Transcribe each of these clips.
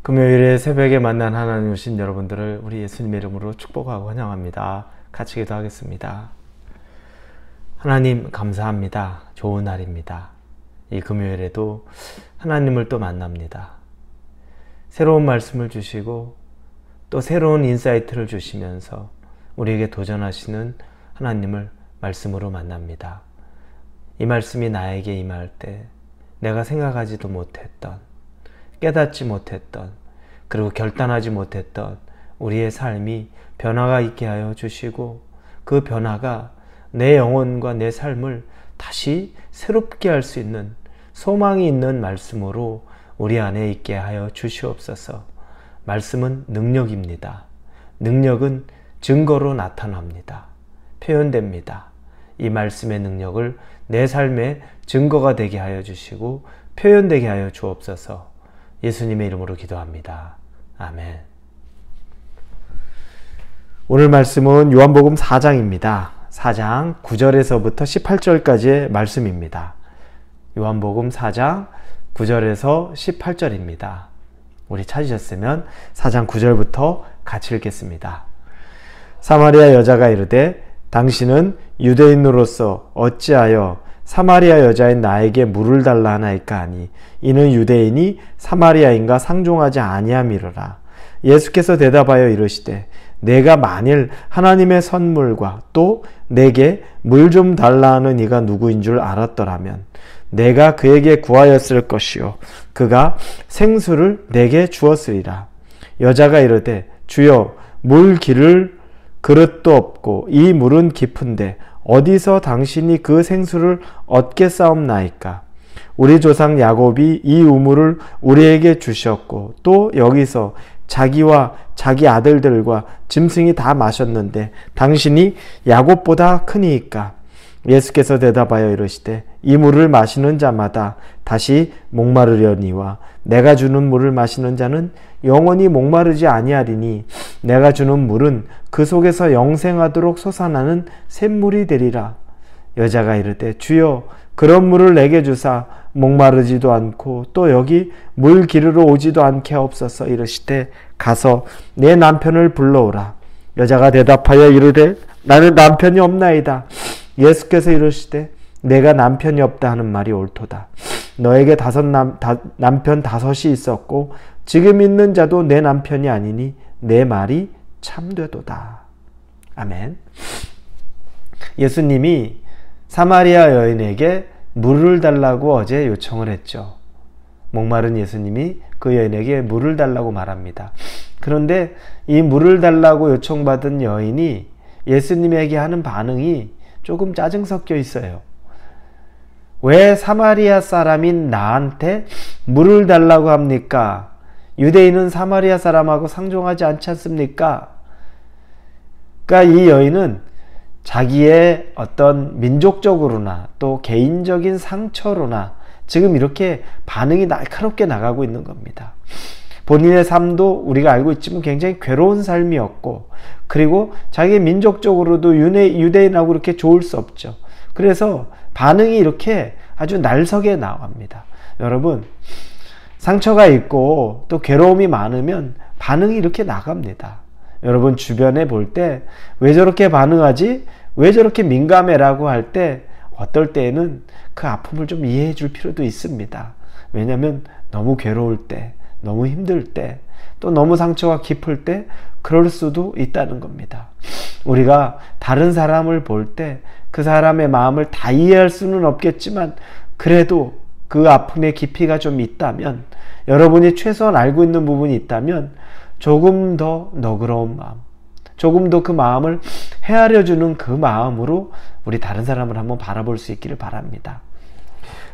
금요일에 새벽에 만난 하나님 오신 여러분들을 우리 예수님의 이름으로 축복하고 환영합니다. 같이 기도하겠습니다. 하나님 감사합니다. 좋은 날입니다. 이 금요일에도 하나님을 또 만납니다. 새로운 말씀을 주시고 또 새로운 인사이트를 주시면서 우리에게 도전하시는 하나님을 말씀으로 만납니다. 이 말씀이 나에게 임할 때 내가 생각하지도 못했던, 깨닫지 못했던, 그리고 결단하지 못했던 우리의 삶이 변화가 있게 하여 주시고 그 변화가 내 영혼과 내 삶을 다시 새롭게 할 수 있는 소망이 있는 말씀으로 우리 안에 있게 하여 주시옵소서. 말씀은 능력입니다. 능력은 증거로 나타납니다. 표현됩니다. 이 말씀의 능력을 내 삶의 증거가 되게 하여 주시고 표현되게 하여 주옵소서. 예수님의 이름으로 기도합니다. 아멘. 오늘 말씀은 요한복음 4장입니다. 4장 9절에서부터 18절까지의 말씀입니다. 요한복음 4장 9절에서 18절입니다. 우리 찾으셨으면 4장 9절부터 같이 읽겠습니다. 사마리아 여자가 이르되 당신은 유대인으로서 어찌하여 사마리아 여자인 나에게 물을 달라 하나이까 하니 이는 유대인이 사마리아인과 상종하지 아니함이로라. 예수께서 대답하여 이르시되 내가 만일 하나님의 선물과 또 내게 물 좀 달라 하는 이가 누구인 줄 알았더라면 내가 그에게 구하였을 것이요 그가 생수를 내게 주었으리라. 여자가 이르되 주여 물 기를 그릇도 없고 이 물은 깊은데 어디서 당신이 그 생수를 얻겠사옵나이까? 우리 조상 야곱이 이 우물을 우리에게 주셨고 또 여기서 자기와 자기 아들들과 짐승이 다 마셨는데 당신이 야곱보다 크니이까? 예수께서 대답하여 이르시되 이 물을 마시는 자마다 다시 목마르려니와 내가 주는 물을 마시는 자는 영원히 목마르지 아니하리니 내가 주는 물은 그 속에서 영생하도록 솟아나는 샘물이 되리라. 여자가 이르되 주여 그런 물을 내게 주사 목마르지도 않고 또 여기 물 기르러 오지도 않게 하옵소서. 이르시되 가서 내 남편을 불러오라. 여자가 대답하여 이르되 나는 남편이 없나이다. 예수께서 이르시되 내가 남편이 없다 하는 말이 옳도다. 너에게 남편 5이 있었고 지금 있는 자도 내 남편이 아니니 내 말이 참되도다. 아멘. 예수님이 사마리아 여인에게 물을 달라고 어제 요청을 했죠. 목마른 예수님이 그 여인에게 물을 달라고 말합니다. 그런데 이 물을 달라고 요청받은 여인이 예수님에게 하는 반응이 조금 짜증 섞여 있어요. 왜 사마리아 사람인 나한테 물을 달라고 합니까? 유대인은 사마리아 사람하고 상종하지 않지 않습니까? 그러니까 이 여인은 자기의 어떤 민족적으로나 또 개인적인 상처로나 지금 이렇게 반응이 날카롭게 나가고 있는 겁니다. 본인의 삶도 우리가 알고 있지만 굉장히 괴로운 삶이었고 그리고 자기 민족적으로도 유대인하고 이렇게 좋을 수 없죠. 그래서 반응이 이렇게 아주 날석에 나옵니다. 여러분, 상처가 있고 또 괴로움이 많으면 반응이 이렇게 나갑니다. 여러분 주변에 볼 때 왜 저렇게 반응하지? 왜 저렇게 민감해라고 할 때 어떨 때에는 그 아픔을 좀 이해해 줄 필요도 있습니다. 왜냐하면 너무 괴로울 때, 너무 힘들 때, 또 너무 상처가 깊을 때 그럴 수도 있다는 겁니다. 우리가 다른 사람을 볼 때 그 사람의 마음을 다 이해할 수는 없겠지만 그래도 그 아픔의 깊이가 좀 있다면, 여러분이 최소한 알고 있는 부분이 있다면 조금 더 너그러운 마음, 조금 더 그 마음을 헤아려주는 그 마음으로 우리 다른 사람을 한번 바라볼 수 있기를 바랍니다.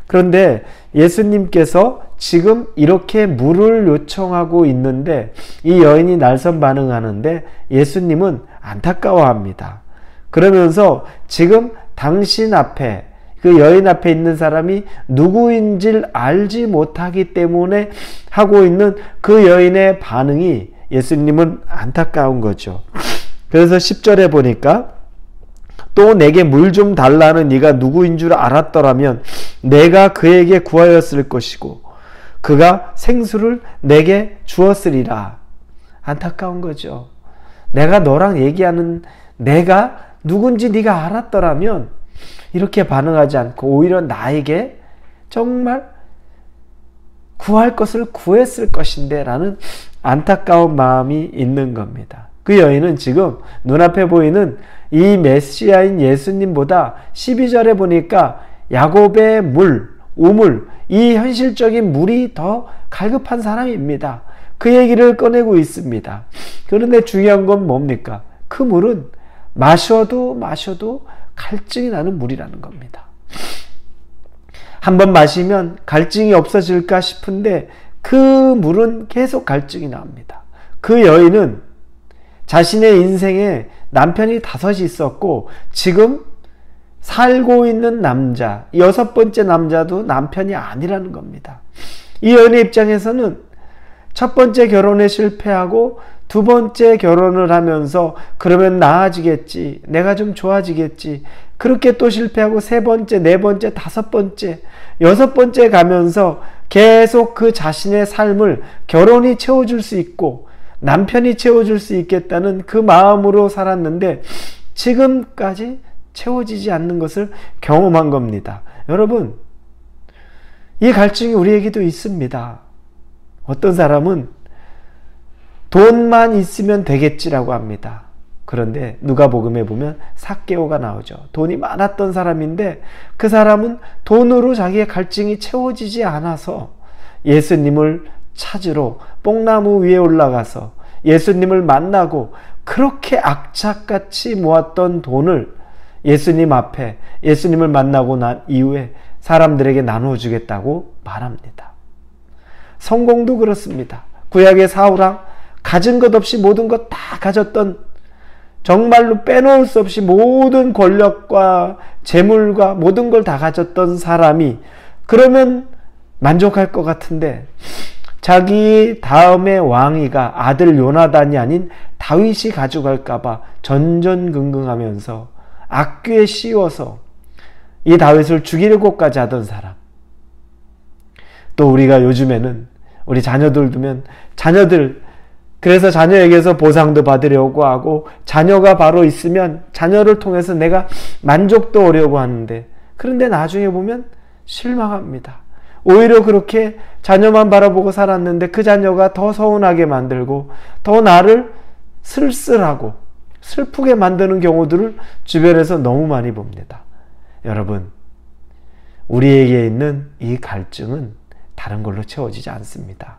그런데 예수님께서 지금 이렇게 물을 요청하고 있는데 이 여인이 날선 반응하는데 예수님은 안타까워합니다. 그러면서 지금 당신 앞에 그 여인 앞에 있는 사람이 누구인지 알지 못하기 때문에 하고 있는 그 여인의 반응이 예수님은 안타까운 거죠. 그래서 10절에 보니까 또 내게 물 좀 달라는 이가 누구인 줄 알았더라면 내가 그에게 구하였을 것이고 그가 생수를 내게 주었으리라. 안타까운 거죠. 내가 너랑 얘기하는 내가 누군지 네가 알았더라면 이렇게 반응하지 않고 오히려 나에게 정말 구할 것을 구했을 것인데 라는 안타까운 마음이 있는 겁니다. 그 여인은 지금 눈앞에 보이는 이 메시아인 예수님보다 12절에 보니까 야곱의 우물, 이 현실적인 물이 더 갈급한 사람입니다. 그 얘기를 꺼내고 있습니다. 그런데 중요한 건 뭡니까? 그 물은 마셔도 갈증이 나는 물이라는 겁니다. 한번 마시면 갈증이 없어질까 싶은데 그 물은 계속 갈증이 납니다. 그 여인은 자신의 인생에 남편이 5이 있었고 지금 살고 있는 남자, 6번째 남자도 남편이 아니라는 겁니다. 이 여인의 입장에서는 첫 번째 결혼에 실패하고 두 번째 결혼을 하면서 그러면 나아지겠지, 내가 좀 좋아지겠지, 그렇게 또 실패하고 세 번째, 네 번째, 5번째, 6번째 가면서 계속 그 자신의 삶을 결혼이 채워줄 수 있고 남편이 채워줄 수 있겠다는 그 마음으로 살았는데 지금까지 채워지지 않는 것을 경험한 겁니다. 여러분, 이 갈증이 우리에게도 있습니다. 어떤 사람은 돈만 있으면 되겠지라고 합니다. 그런데 누가복음에 보면 삭개오가 나오죠. 돈이 많았던 사람인데 그 사람은 돈으로 자기의 갈증이 채워지지 않아서 예수님을 찾으러 뽕나무 위에 올라가서 예수님을 만나고 그렇게 악착같이 모았던 돈을 예수님 앞에 예수님을 만나고 난 이후에 사람들에게 나누어 주겠다고 말합니다. 성공도 그렇습니다. 구약의 사울왕, 가진 것 없이 모든 것 다 가졌던, 정말로 빼놓을 수 없이 모든 권력과 재물과 모든 걸 다 가졌던 사람이 그러면 만족할 것 같은데 자기 다음의 왕위가 아들 요나단이 아닌 다윗이 가져갈까 봐 전전긍긍하면서 악귀에 씌워서 이 다윗을 죽이려고까지 하던 사람. 또 우리가 요즘에는 우리 자녀들 두면 그래서 자녀에게서 보상도 받으려고 하고 자녀가 바로 있으면 자녀를 통해서 내가 만족도 하려고 하는데 그런데 나중에 보면 실망합니다. 오히려 그렇게 자녀만 바라보고 살았는데 그 자녀가 더 서운하게 만들고 더 나를 쓸쓸하고 슬프게 만드는 경우들을 주변에서 너무 많이 봅니다. 여러분, 우리에게 있는 이 갈증은 다른 걸로 채워지지 않습니다.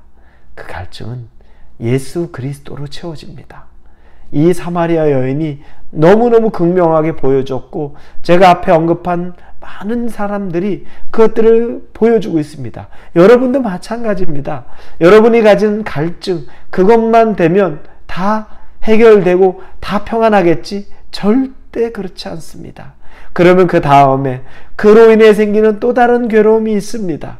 그 갈증은 예수 그리스도로 채워집니다. 이 사마리아 여인이 너무너무 극명하게 보여줬고 제가 앞에 언급한 많은 사람들이 그것들을 보여주고 있습니다. 여러분도 마찬가지입니다. 여러분이 가진 갈증, 그것만 되면 다 해결되고 다 평안하겠지? 절대 그렇지 않습니다. 그러면 그 다음에 그로 인해 생기는 또 다른 괴로움이 있습니다.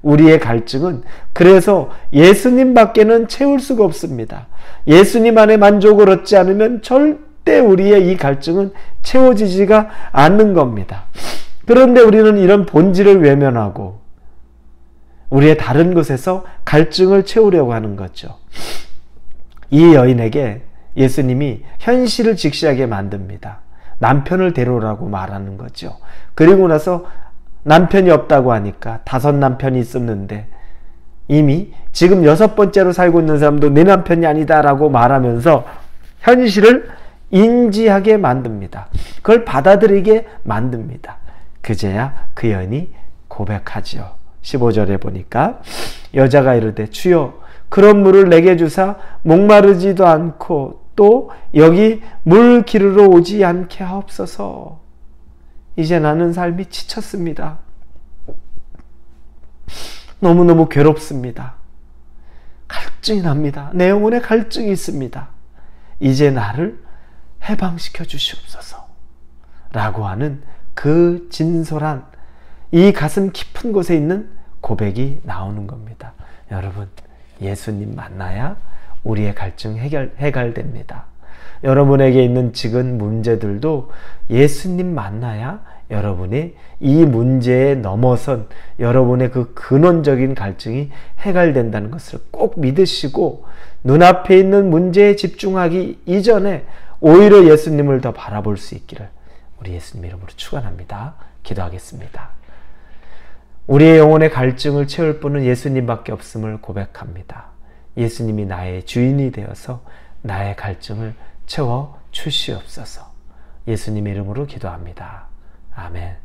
우리의 갈증은 그래서 예수님밖에는 채울 수가 없습니다. 예수님 안에 만족을 얻지 않으면 절대 우리의 이 갈증은 채워지지가 않는 겁니다. 그런데 우리는 이런 본질을 외면하고 우리의 다른 것에서 갈증을 채우려고 하는 거죠. 이 여인에게 예수님이 현실을 직시하게 만듭니다. 남편을 데려오라고 말하는 거죠. 그리고 나서 남편이 없다고 하니까 5 남편이 있었는데 이미 지금 6번째로 살고 있는 사람도 내 남편이 아니다라고 말하면서 현실을 인지하게 만듭니다. 그걸 받아들이게 만듭니다. 그제야 그 여인이 고백하지요. 15절에 보니까 여자가 이르되 주여 그런 물을 내게 주사 목마르지도 않고 또 여기 물 기르러 오지 않게 하옵소서. 이제 나는 삶이 지쳤습니다. 너무너무 괴롭습니다. 갈증이 납니다. 내 영혼에 갈증이 있습니다. 이제 나를 해방시켜 주시옵소서 라고 하는 그 진솔한 이 가슴 깊은 곳에 있는 고백이 나오는 겁니다. 여러분, 예수님 만나야 우리의 갈증 해결됩니다. 여러분에게 있는 지금 문제들도 예수님 만나야 여러분이 이 문제에 넘어선 여러분의 그 근원적인 갈증이 해결된다는 것을 꼭 믿으시고 눈앞에 있는 문제에 집중하기 이전에 오히려 예수님을 더 바라볼 수 있기를 우리 예수님 이름으로 축원합니다. 기도하겠습니다. 우리의 영혼의 갈증을 채울 분은 예수님밖에 없음을 고백합니다. 예수님이 나의 주인이 되어서 나의 갈증을 채워 주시옵소서. 예수님 이름으로 기도합니다. 아멘.